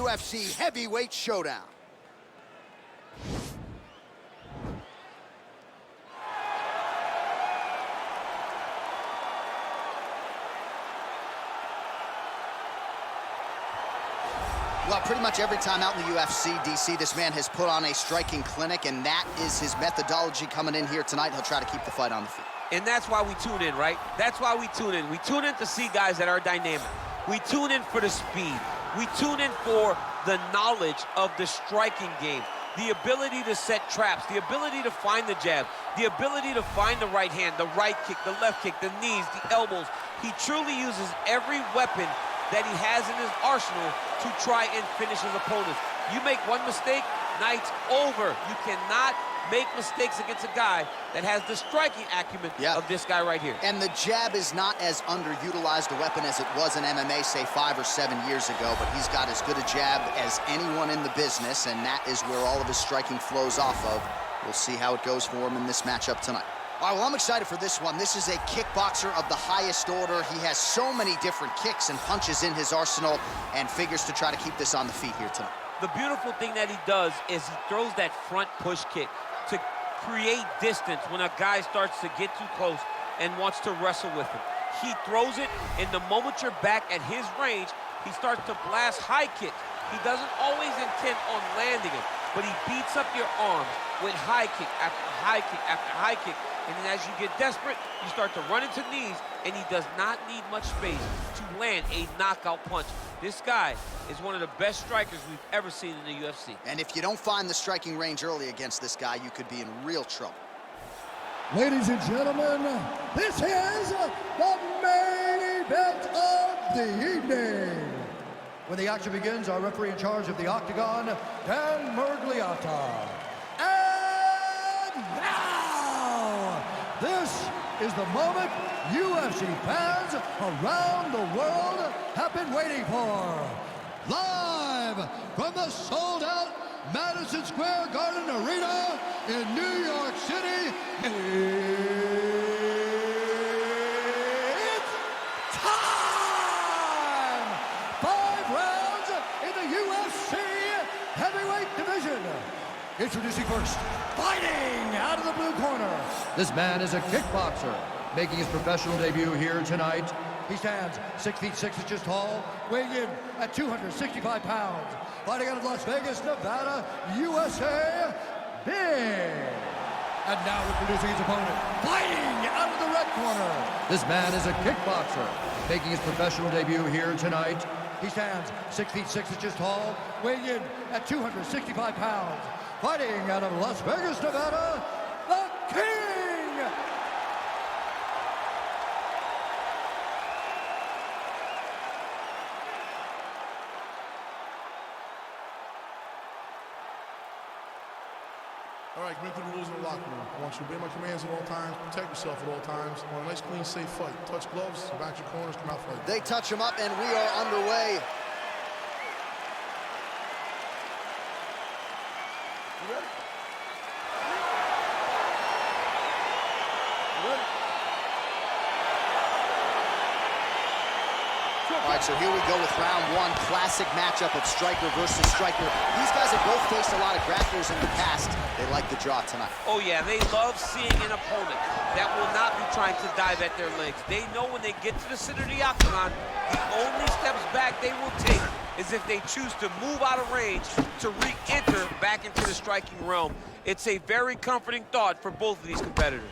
UFC Heavyweight Showdown. Well, pretty much every time out in the UFC, DC, this man has put on a striking clinic, and that is his methodology coming in here tonight. He'll try to keep the fight on the feet. And that's why we tune in, right? That's why we tune in. We tune in to see guys that are dynamic. We tune in for the speed. We tune in for the knowledge of the striking game, the ability to set traps, the ability to find the jab, the ability to find the right hand, the right kick, the left kick, the knees, the elbows. He truly uses every weapon that he has in his arsenal to try and finish his opponents. You make one mistake, night's over. You cannot make mistakes against a guy that has the striking acumen of this guy right here. And the jab is not as underutilized a weapon as it was in MMA, say 5 or 7 years ago, but he's got as good a jab as anyone in the business, and that is where all of his striking flows off of. We'll see how it goes for him in this matchup tonight. All right, well, I'm excited for this one. This is a kickboxer of the highest order. He has so many different kicks and punches in his arsenal and figures to try to keep this on the feet here tonight. The beautiful thing that he does is he throws that front push kick to create distance when a guy starts to get too close and wants to wrestle with him. He throws it, and the moment you're back at his range, he starts to blast high kicks. He doesn't always intend on landing it, but he beats up your arms with high kick after high kick after high kick. And then as you get desperate, you start to run into knees, and he does not need much space to land a knockout punch. This guy is one of the best strikers we've ever seen in the UFC. And if you don't find the striking range early against this guy, you could be in real trouble. Ladies and gentlemen, this is the main event of the evening. When the action begins, our referee in charge of the Octagon, Dan Mergliata. And now, this is the moment UFC fans around the world have been waiting for. Live from the sold-out Madison Square Garden Arena in New York City, it's time! 5 rounds in the UFC heavyweight division. Introducing first, fighting out of the blue corner. This man is a kickboxer, making his professional debut here tonight. He stands 6 feet 6 inches tall, weighing in at 265 pounds. Fighting out of Las Vegas, Nevada, USA, Big. And now introducing his opponent, fighting out of the red corner. This man is a kickboxer, making his professional debut here tonight. He stands 6 feet 6 inches tall, weighing in at 265 pounds. Fighting out of Las Vegas, Nevada, the King! All right, commit to the rules in the locker room. I want you to obey my commands at all times, protect yourself at all times. I want a nice, clean, safe fight. Touch gloves, back your corners, come out fight. They touch him up, and we are underway. You ready? You ready? All right, so here we go with round one. Classic matchup of striker versus striker. These guys have both faced a lot of grapplers in the past. They like the draw tonight. Oh, yeah, they love seeing an opponent that will not be trying to dive at their legs. They know when they get to the center of the octagon, the only steps back they will take is if they choose to move out of range to re-enter back into the striking realm. It's a very comforting thought for both of these competitors.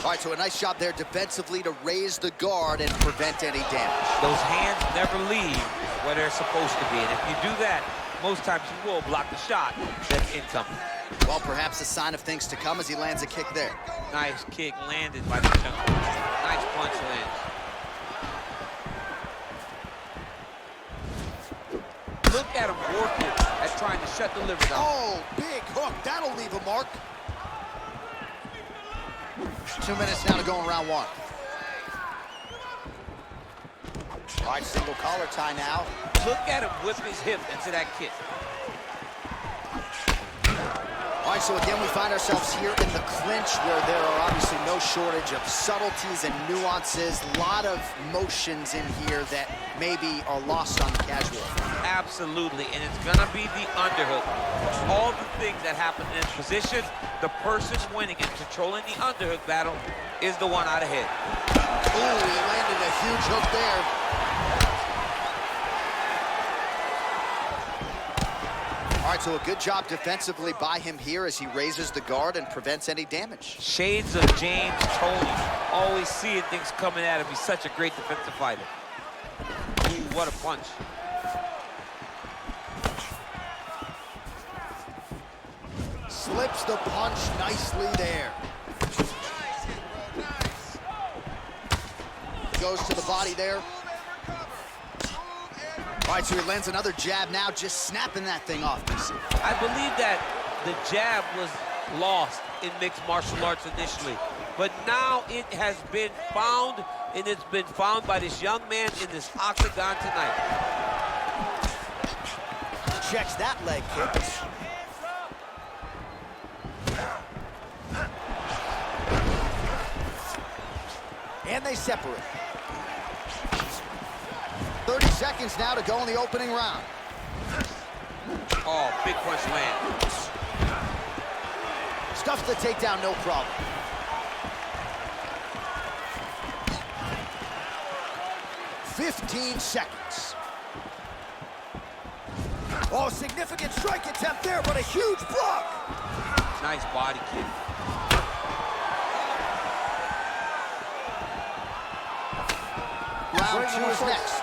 All right, so a nice shot there defensively to raise the guard and prevent any damage. Those hands never leave where they're supposed to be, and if you do that, most times you will block the shot that's incoming. Well, perhaps a sign of things to come as he lands a kick there. Nice kick landed by the jungle. Nice punch lands. Look at him working at trying to shut the liver down. Oh, big hook. That'll leave a mark. 2 minutes now to go in round one. All right, single collar tie now. Look at him whip his hip into that kick. All right, right, so again, we find ourselves here in the clinch where there are obviously no shortage of subtleties and nuances. A lot of motions in here that maybe are lost on the casual. Absolutely, and it's gonna be the underhook. All the things that happen in this position, the person winning and controlling the underhook battle is the one out ahead. Ooh, he landed a huge hook there. All right, so a good job defensively by him here as he raises the guard and prevents any damage. Shades of James Toney, always seeing things coming at him. He's such a great defensive fighter. Ooh, what a punch. Slips the punch nicely there. Goes to the body there. All right, so he lands another jab now, just snapping that thing off, DC. I believe that the jab was lost in mixed martial arts initially, but now it has been found, and it's been found by this young man in this octagon tonight. Checks that leg kick. And they separate. 30 seconds now to go in the opening round. Oh, big punch land. Stuffs the takedown, no problem. "15 seconds. Oh, significant strike attempt there, but a huge block. Nice body kick. Round 2 is next.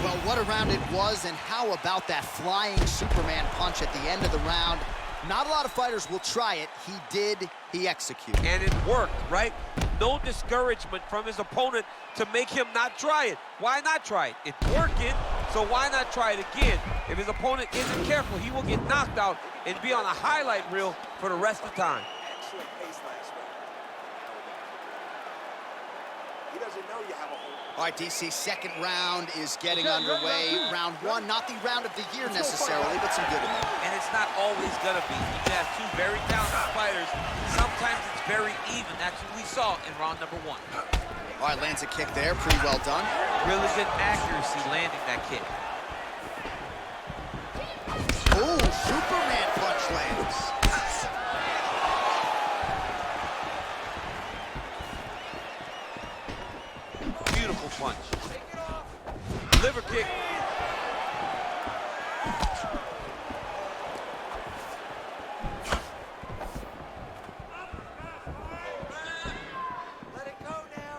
Well, what a round it was, and how about that flying Superman punch at the end of the round? Not a lot of fighters will try it. He did, he executed. And it worked, right? No discouragement from his opponent to make him not try it. Why not try it? It's working, so why not try it again? If his opponent isn't careful, he will get knocked out and be on a highlight reel for the rest of the time. Excellent pace last round. He doesn't know you have a hold. All right, DC, second round is getting underway. Round 1, not the round of the year necessarily, but some good in it. And it's not always gonna be. You can have two very talented fighters. Sometimes it's very even. That's what we saw in round number 1. All right, lands a kick there, pretty well done. Really good accuracy landing that kick. Ooh, Superman punch lands. Beautiful punch. Liver kick. Let it go now.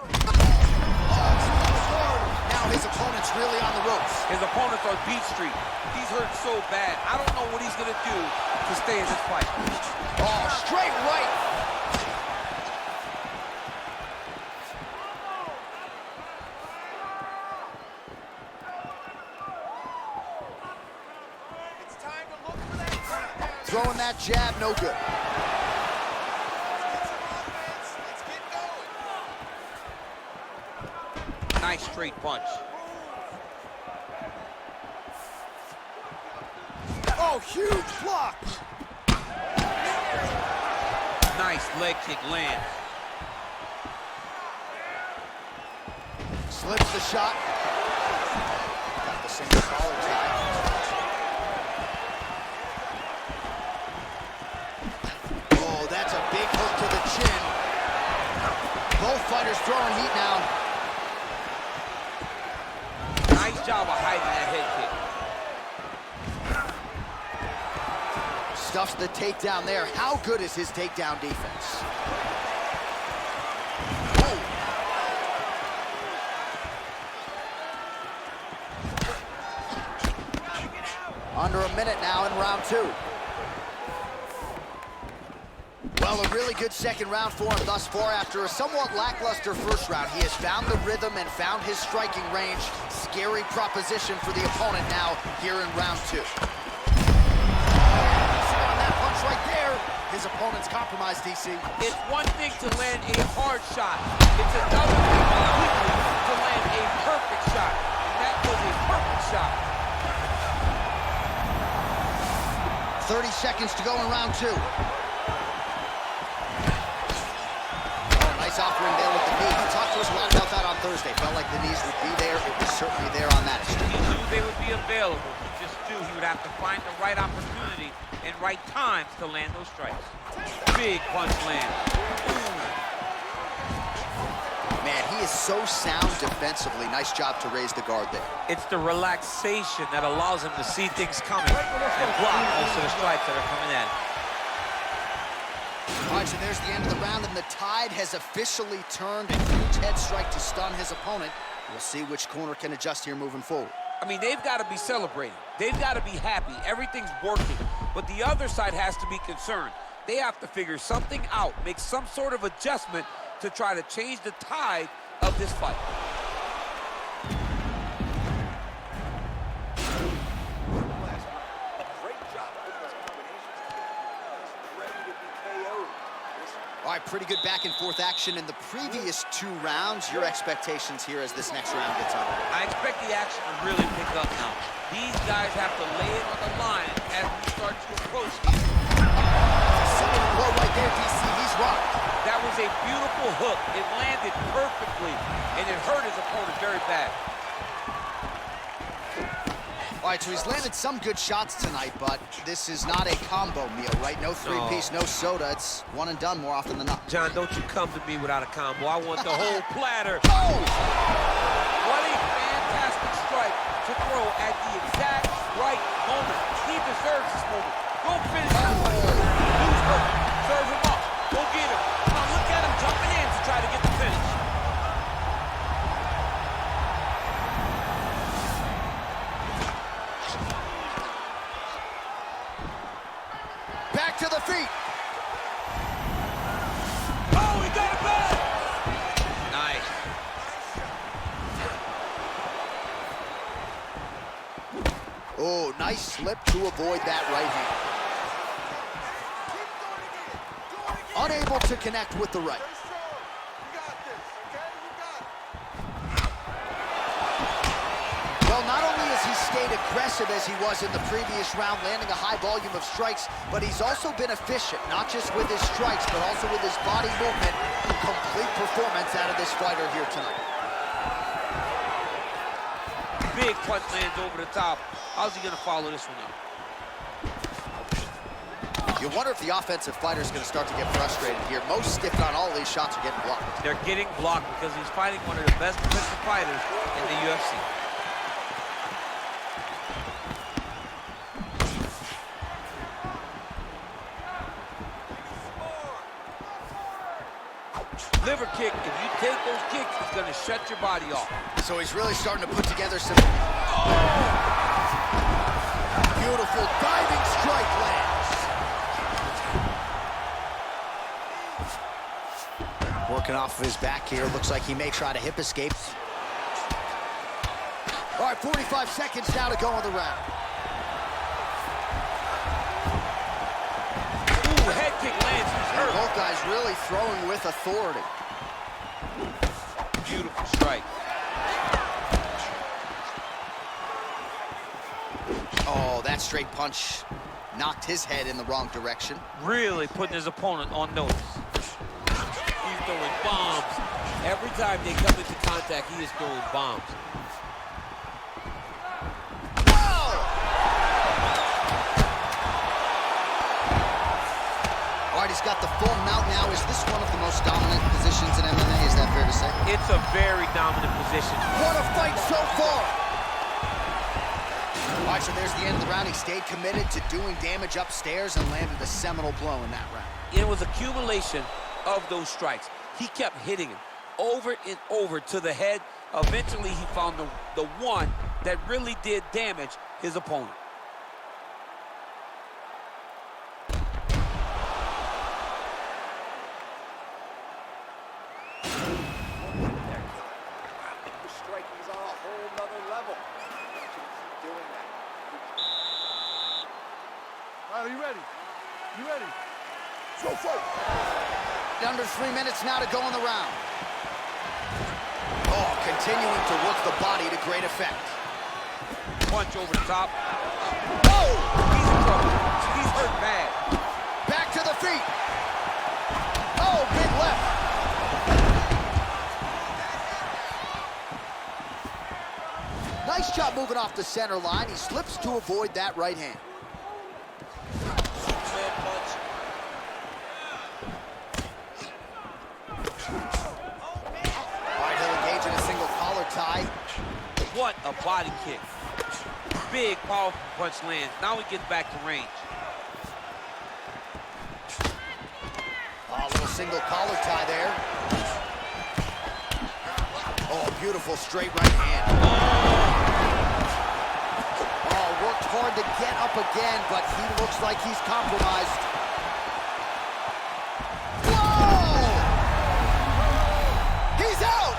Now his opponent's really on the ropes. His opponent's on Beat Street. He's hurt so bad. I don't know what he's gonna do to stay in this fight. Oh, straight right. It's time to look for that takedown. Throwing that jab, no good. Let's get some offense. Let's get going. Nice straight punch. Oh, huge block. Nice leg kick lands. Slips the shot. Got the single collar tie. Oh, that's a big hook to the chin. Both fighters throwing heat now. Nice job of hiding that head kick. Stuffs the takedown there. How good is his takedown defense? Oh. Under a minute now in round 2. Well, a really good second round for him thus far. After a somewhat lackluster first round, he has found the rhythm and found his striking range. Scary proposition for the opponent now here in round 2. Right there, his opponent's compromised, DC. It's one thing to land a hard shot. It's another thing completely to land a perfect shot. And that was a perfect shot. 30 seconds to go in round 2. Nice offering there with the knee. He talked to us a lot about that on Thursday. Felt like the knees would be there. It was certainly there on that extreme. He knew they would be available. He just knew he would have to find the right opportunity and right times to land those strikes. Big punch land. Man, he is so sound defensively. Nice job to raise the guard there. It's the relaxation that allows him to see things coming and block most of the strikes that are coming at him. All right, so there's the end of the round, and the tide has officially turned. A huge head strike to stun his opponent. We'll see which corner can adjust here moving forward. I mean, they've got to be celebrating. They've got to be happy. Everything's working. But the other side has to be concerned. They have to figure something out, make some sort of adjustment to try to change the tide of this fight. All right, pretty good back and forth action in the previous 2 rounds. Your expectations here as this next round gets underway? I expect the action to really pick up now. These guys have to lay it on the line as we start to approach these. Sitting low right there, DC. He's rocked. That was a beautiful hook. It landed perfectly, and it hurt his opponent very bad. All right, so he's landed some good shots tonight, but this is not a combo meal, right? No three-piece, no soda. It's one and done more often than not. John, don't you come to me without a combo. I want the whole platter. Oh! What a fantastic strike to throw at the exact right moment. He deserves this moment. Go finish him. Lose hurt. Serve him up. Go get him. Come on, look at him jumping in to try to get the finish. Back to the feet. Oh, he got it back. Nice. Oh, nice slip to avoid that right hand. Unable to connect with the right. Well, not only has he stayed aggressive as he was in the previous round, landing a high volume of strikes, but he's also been efficient, not just with his strikes, but also with his body movement. Complete performance out of this fighter here tonight. Big punch lands over the top. How's he going to follow this one up? You wonder if the offensive fighter is going to start to get frustrated here. Most, if not all, of these shots are getting blocked. They're getting blocked because he's fighting one of the best defensive fighters in the UFC. Liver kick, if you take those kicks, it's going to shut your body off. So he's really starting to put together some... Beautiful diving strike lands. Working off of his back here. Looks like he may try to hip escape. All right, 45 seconds now to go in the round. Ooh, head kick lands. He's hurt. Both guys really throwing with authority. Beautiful strike. Oh, that straight punch knocked his head in the wrong direction. Really putting his opponent on notice. He's throwing bombs. Every time they come into contact, he is throwing bombs. All right, he's got the full mount now. Is this one of the most dominant positions in MMA? Is that fair to say? It's a very dominant position. What a fight so far! All right, so there's the end of the round. He stayed committed to doing damage upstairs and landed a seminal blow in that round. It was accumulation of those strikes. He kept hitting him over and over to the head. Eventually, he found the one that really did damage his opponent. Striking is on a whole nother level. Keep doing that. All right, are you ready? You ready? Go fight. Under 3 minutes now to go in the round. Oh, continuing to work the body to great effect. Punch over the top. Oh! He's in trouble. He's hurt bad. Back to the feet. Oh, big left. Nice job moving off the center line. He slips to avoid that right hand. All right, he'll engage in a single collar tie. What a body kick. Big, powerful punch lands. Now he gets back to range. Oh, a little single collar tie there. Oh, beautiful straight right hand. Oh, worked hard to get up again, but he looks like he's compromised. Whoa! He's out!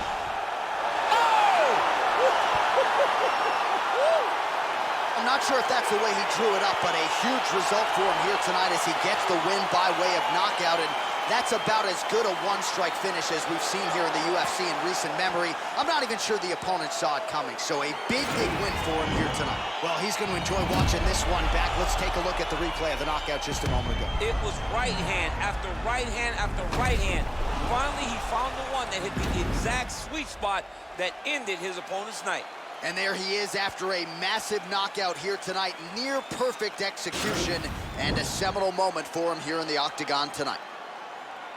I'm not sure if that's the way he drew it up, but a huge result for him here tonight as he gets the win by way of knockout, and that's about as good a one-strike finish as we've seen here in the UFC in recent memory. I'm not even sure the opponent saw it coming, so a big, big win for him here tonight. Well, he's going to enjoy watching this one back. Let's take a look at the replay of the knockout just a moment ago. It was right hand after right hand after right hand. Finally, he found the one that hit the exact sweet spot that ended his opponent's night. And there he is after a massive knockout here tonight. Near perfect execution and a seminal moment for him here in the octagon tonight.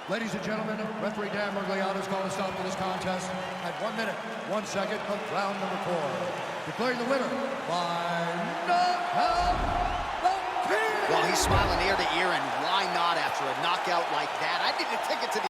Ladies and gentlemen, referee Dan Murgliano's called a stop to this contest at 1 minute, 1 second of round number 4. Declaring the winner by knockout, the King! Well, he's smiling ear to ear, and why not after a knockout like that? I need a ticket to the